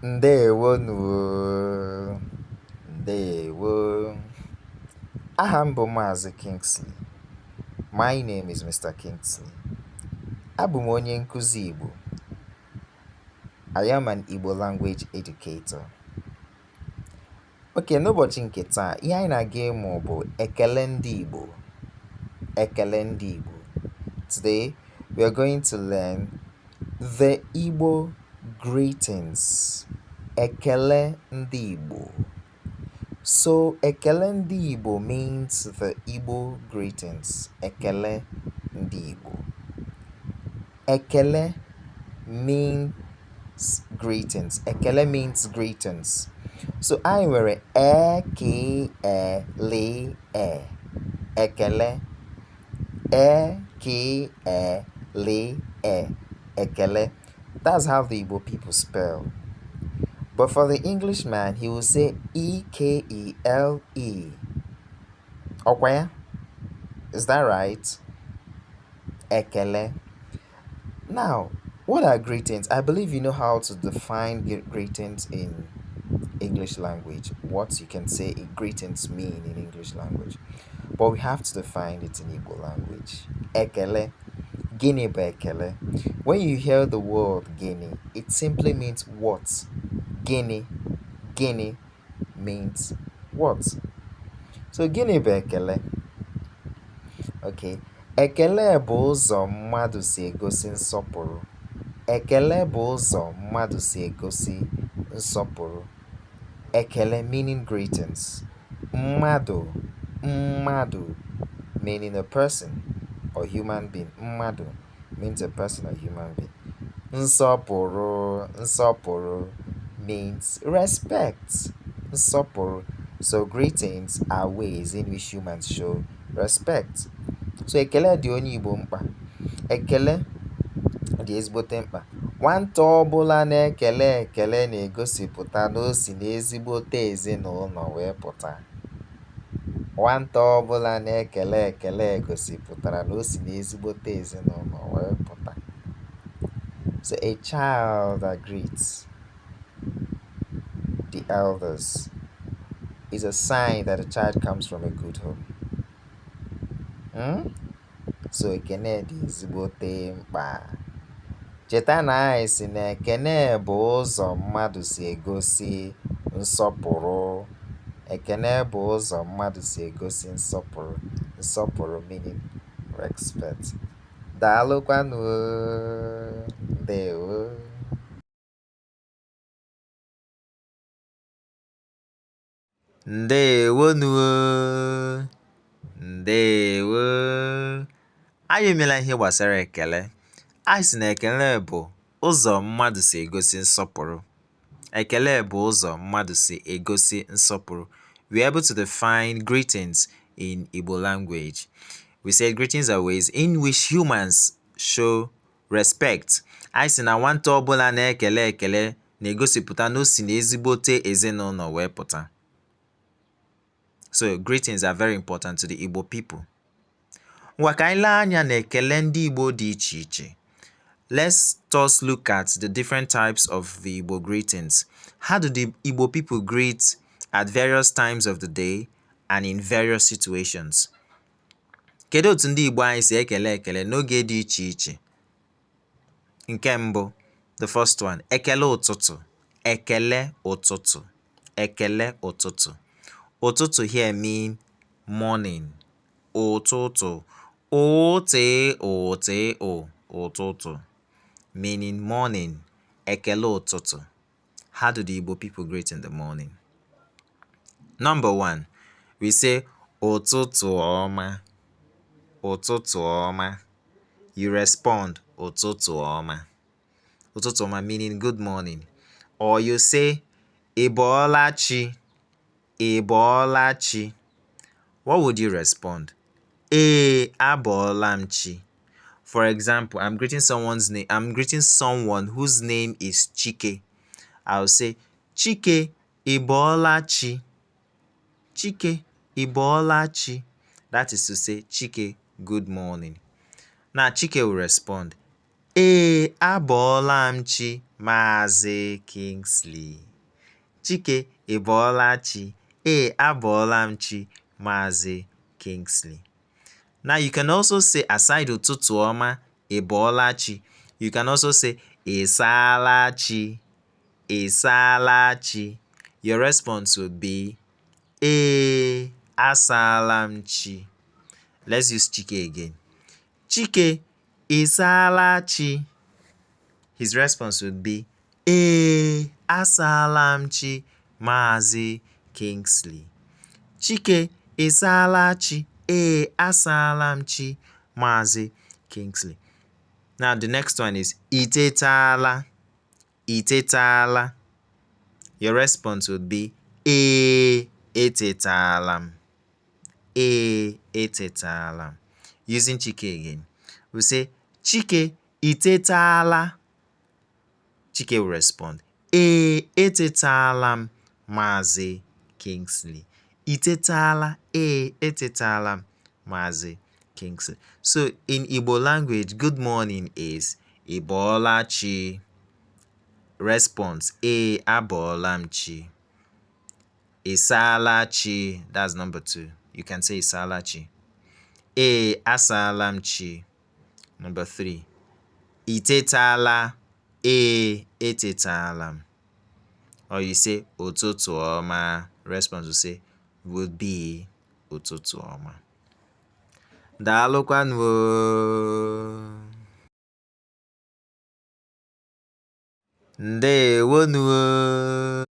Ndewonu. Ndewo. Aha m bụ Maazị Kingsley. My name is Mr. Kingsley. Abụ m onye nkụzi Igbo. I am an Igbo language educator. Okay, n'ụbọchị nke taa, ihe anyị na-aga ịmụ bụ ekele ndị Igbo. Ekele ndị Igbo. Today, we are going to learn the Igbo greetings. Ekele ndị Igbo. So, Ekele ndị Igbo means the Igbo greetings. Ekele ndị Igbo. Ekele means greetings. Ekele means greetings. So, I were Ekele. Ekele. Ekele. Ekele. That's how the Igbo people spell. But for the Englishman, he will say Ekele. Okay? Is that right? Ekele. Now, what are greetings? I believe you know how to define greetings in English language. What you can say greetings mean in English language. But we have to define it in Igbo language. Ekele. Gịnị bụ ekele? When you hear the word gịnị, it simply means what? Gịnị. Gịnị means what? So gịnị bụ ekele? Okay. Ekele bụ ụzọ mmadụ si egosi nsọpụrụ. Ekele bụ ụzọ mmadụ si egosi nsọpụrụ. Ekele meaning greetings. Mmadụ meaning a person or human being. Mmadụ means a person or human being. Nsọpụrụ means respect. Nsọpụrụ. So greetings are ways in which humans show respect. So ekele dị onye Igbo mkpa. Ekele dị ezigbote mkpa. Nwata ọbụla na-ekele ekele na-egosipụta na o si n'ezigbote ezinụlọ wee pụta. Nwata ọbụla na-ekele ekele gosipụtara na o si n'ezigbote ezinụlọ wee pụta. So a child that greets the elders is a sign that the child comes from a good home. So ekene dị ezigbote mkpa. Cheta na anyị si na ekene bụ ụzọ mmadụ si egosi nsọpụrụ. Ekene bụ ụzọ mmadụ si egosi nsọpụrụ. Nsọpụrụ meaning respect. Daalụkwanụ. Ndewo. Ndewonu. Ndewo. Anyị emela ihe gbasara ekele. Anyị sị na ekele bụ ụzọ mmadụ si egosi nsọpụrụ. Ekele bụ ụzọ mmadụ si egosi nsọpụrụ. We are able to define greetings in Igbo language. We said greetings are ways in which humans show respect. Anyị sị na nwata ọbụla na-ekele ekele na-egosipụta na o si n'ezigbote ezinụlọ wee pụta. So greetings are very important to the Igbo people. Ngwa ka anyị lee anya na ekele ndị Igbo dị iche iche. Let's just look at the different types of the Igbo greetings. How do the Igbo people greet at various times of the day and in various situations? Kedu otu ndị Igbo anyị si ekele ekele n'oge dị iche iche? Nke mbụ, the first one, ekele ụtụtụ. Ekele ụtụtụ. Ekele ụtụtụ. Ụtụtụ here mean morning. Ụtụtụ. Ụtụtụ. Meaning morning. Ekele ụtụtụ. How do the Igbo people greet in the morning? Number one, we say ụtụtụ ọma. Ụtụtụ ọma. You respond ụtụtụ ọma. Ụtụtụ ọma meaning good morning. Or you say ị bọọla chi. Ị bọọla chi. What would you respond? Abọọla m chi. For example, I'm greeting someone whose name is Chike. I'll say, Chike, ị bọọla chi. Chike, ị bọọla chi. That is to say, Chike, good morning. Now, Chike will respond, abọọla m chi, Maazị Kingsley. Chike, ị bọọla chi? Abọọla m chi, Maazị Kingsley. Now you can also say aside ụtụtụ ọma, ị bọọla chi. You can also say ị saala chi. Ị saala chi. Your response would be asaala m chi. Let's use Chike again. Chike, ị saala chi. His response would be asaala m chi, Maazị Kingsley. Chike, ị saala chi? Asaala m chi, Maazị Kingsley. Now the next one is ị tetala. Ị tetala. Your response would be etetala m. Etetala m. Using Chike again. We say, Chike, ị tetala. Chike will respond, etetala m, Maazị Kingsley. Ị tetala? Etetala m, Maazị Kingsley. So in Igbo language, good morning is ị bọọla chi. Response, abọọla m chi. Ị saala chi, that's number 2. You can say ị saala chi. Asaala m chi. Number 3. Ị tetala? Etetala m. Or you say ụtụtụ ọma. Response would be ụtụtụ ọma. Daalụkwanụ o. Ndewonu o.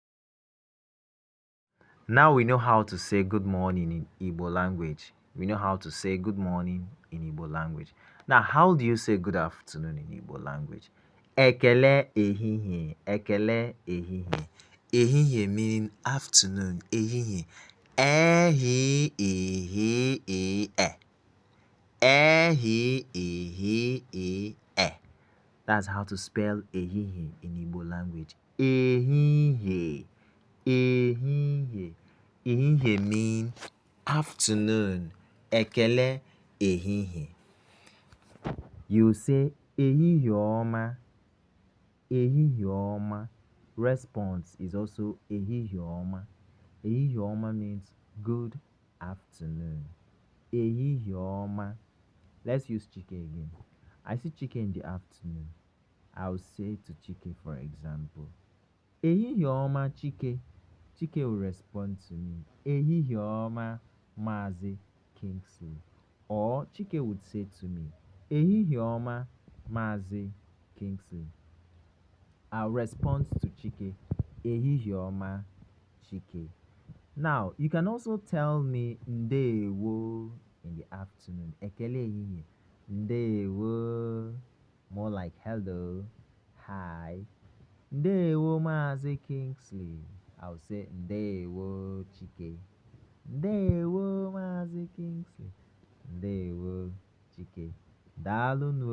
Now we know how to say good morning in Igbo language. We know how to say good morning in Igbo language. Now, how do you say good afternoon in Igbo language? Ekele ehihie. Ekele ehihie. Ehihie meaning afternoon. Ehihie. Ehihie. Ehihie. That's how to spell ehihie in Igbo language. Ehihie. Ehihie. Ehihie mean afternoon. Ekele ehihie. You say ehihie ọma. Ehihie ọma. Response is also ehihie ọma. Ehihie ọma means good afternoon. Ehihie ọma. Let's use Chike again. I see Chike in the afternoon. I'll say to Chike, for example, ehihie ọma Chike. Chike will respond to me, ehihie ọma Maazị Kingsley. Or Chike would say to me, ehihie ọma Maazị Kingsley. I'll respond to Chike, ehihie ọma Chike. Now, you can also tell me ndewo in the afternoon. Ekele ehihie. Ndewo. More like hello, hi. Ndewo Maazị Kingsley. I'll say ndewo Chike. Ndewo Maazị Kingsley. Ndewo Chike. Daalụnụ.